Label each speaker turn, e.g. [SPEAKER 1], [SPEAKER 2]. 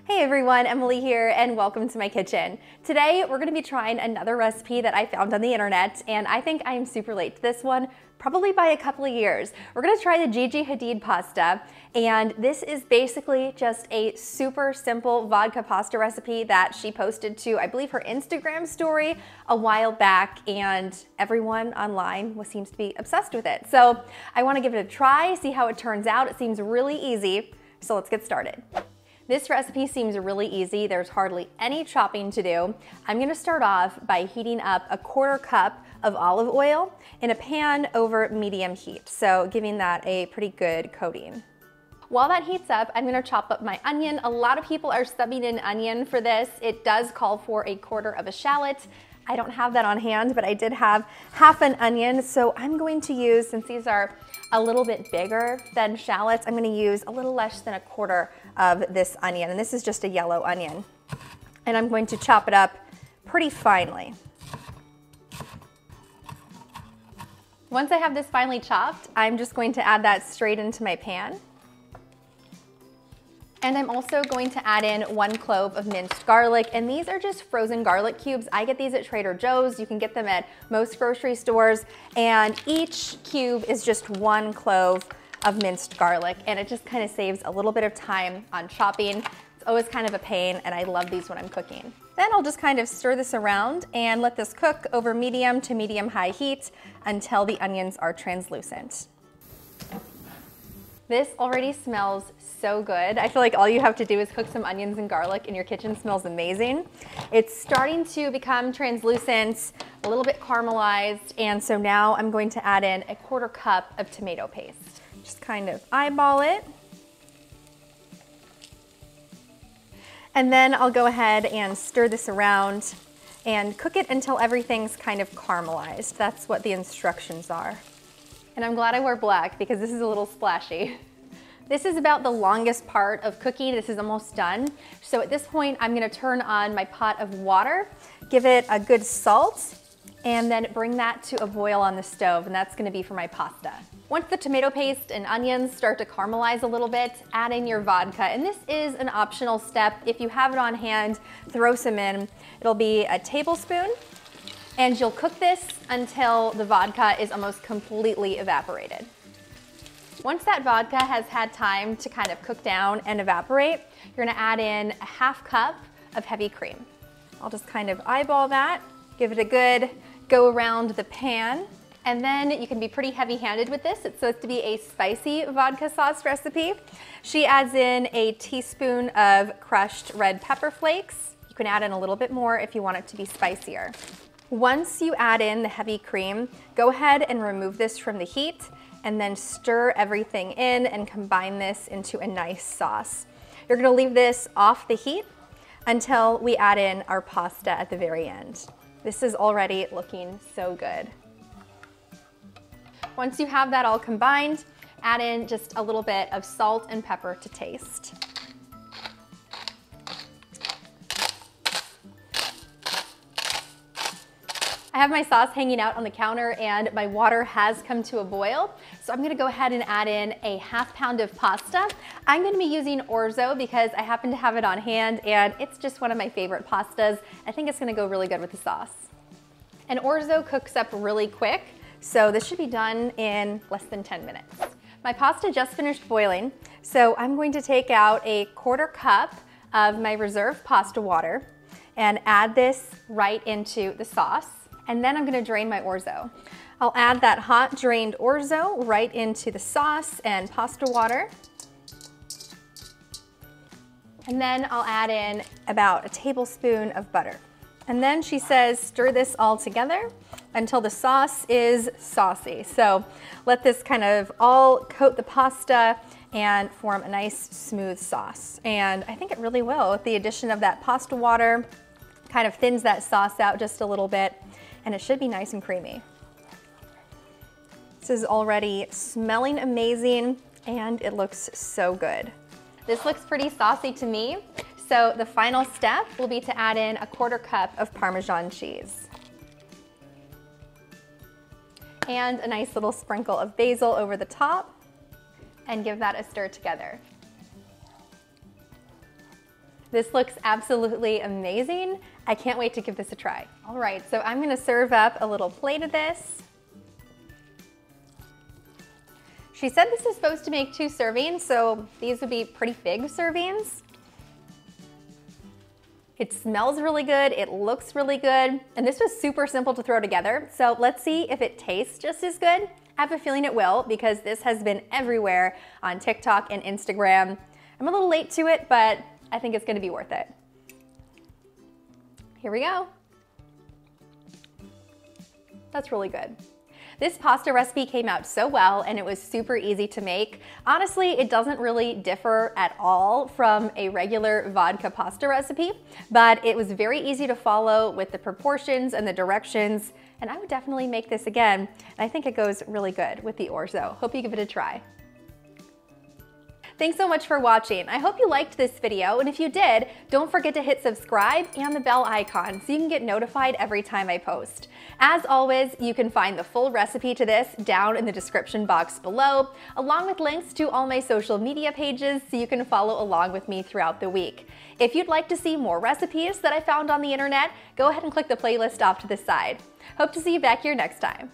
[SPEAKER 1] Hey everyone, Emily here and welcome to my kitchen. Today we're going to be trying another recipe that I found on the internet, and I think I am super late to this one, probably by a couple of years. We're going to try the Gigi Hadid pasta, and this is basically just a super simple vodka pasta recipe that she posted to, I believe, her Instagram story a while back, and everyone online seems to be obsessed with it. So I want to give it a try, see how it turns out. It seems really easy, so let's get started. This recipe seems really easy. There's hardly any chopping to do. I'm gonna start off by heating up a 1/4 cup of olive oil in a pan over medium heat, so giving that a pretty good coating. While that heats up, I'm gonna chop up my onion. A lot of people are subbing in onion for this. It does call for a 1/4 of a shallot. I don't have that on hand, but I did have half an onion, so I'm going to use, since these are a little bit bigger than shallots, I'm gonna use a little less than a 1/4 of this onion, and this is just a yellow onion. And I'm going to chop it up pretty finely. Once I have this finely chopped, I'm just going to add that straight into my pan. And I'm also going to add in 1 clove of minced garlic, and these are just frozen garlic cubes. I get these at Trader Joe's. You can get them at most grocery stores, and each cube is just 1 clove of minced garlic, and it just kind of saves a little bit of time on chopping. It's always kind of a pain, and I love these when I'm cooking. Then I'll just kind of stir this around and let this cook over medium to medium-high heat until the onions are translucent. This already smells so good. I feel like all you have to do is cook some onions and garlic and your kitchen smells amazing. It's starting to become translucent, a little bit caramelized, and so now I'm going to add in a 1/4 cup of tomato paste. Just kind of eyeball it. And then I'll go ahead and stir this around and cook it until everything's kind of caramelized. That's what the instructions are. And I'm glad I wore black because this is a little splashy. This is about the longest part of cooking. This is almost done. So at this point, I'm gonna turn on my pot of water, give it a good salt, and then bring that to a boil on the stove, and that's gonna be for my pasta. Once the tomato paste and onions start to caramelize a little bit, add in your vodka, and this is an optional step. If you have it on hand, throw some in. It'll be a tablespoon. And you'll cook this until the vodka is almost completely evaporated. Once that vodka has had time to kind of cook down and evaporate, you're gonna add in a 1/2 cup of heavy cream. I'll just kind of eyeball that, give it a good go around the pan, and then you can be pretty heavy-handed with this. It's supposed to be a spicy vodka sauce recipe. She adds in a teaspoon of crushed red pepper flakes. You can add in a little bit more if you want it to be spicier. Once you add in the heavy cream, go ahead and remove this from the heat and then stir everything in and combine this into a nice sauce. You're gonna leave this off the heat until we add in our pasta at the very end. This is already looking so good. Once you have that all combined, add in just a little bit of salt and pepper to taste. I have my sauce hanging out on the counter and my water has come to a boil. So I'm gonna go ahead and add in a 1/2 pound of pasta. I'm gonna be using Orzo because I happen to have it on hand and it's just one of my favorite pastas. I think it's gonna go really good with the sauce. And Orzo cooks up really quick, so this should be done in less than 10 minutes. My pasta just finished boiling, so I'm going to take out a 1/4 cup of my reserve pasta water and add this right into the sauce. And then I'm gonna drain my Orzo. I'll add that hot drained Orzo right into the sauce and pasta water. And then I'll add in about a tablespoon of butter. And then she says, stir this all together until the sauce is saucy. So let this kind of all coat the pasta and form a nice smooth sauce. And I think it really will with the addition of that pasta water, kind of thins that sauce out just a little bit, and it should be nice and creamy. This is already smelling amazing and it looks so good. This looks pretty saucy to me, so the final step will be to add in a 1/4 cup of Parmesan cheese. And a nice little sprinkle of basil over the top, and give that a stir together. This looks absolutely amazing. I can't wait to give this a try. All right, so I'm gonna serve up a little plate of this. She said this is supposed to make 2 servings, so these would be pretty big servings. It smells really good, it looks really good, and this was super simple to throw together, so let's see if it tastes just as good. I have a feeling it will because this has been everywhere on TikTok and Instagram. I'm a little late to it, but I think it's gonna be worth it. Here we go. That's really good. This pasta recipe came out so well and it was super easy to make. Honestly, it doesn't really differ at all from a regular vodka pasta recipe, but it was very easy to follow with the proportions and the directions, and I would definitely make this again. And I think it goes really good with the orzo. Hope you give it a try. Thanks so much for watching. I hope you liked this video, and if you did, don't forget to hit subscribe and the bell icon so you can get notified every time I post. As always, you can find the full recipe to this down in the description box below, along with links to all my social media pages so you can follow along with me throughout the week. If you'd like to see more recipes that I found on the internet, go ahead and click the playlist off to the side. Hope to see you back here next time.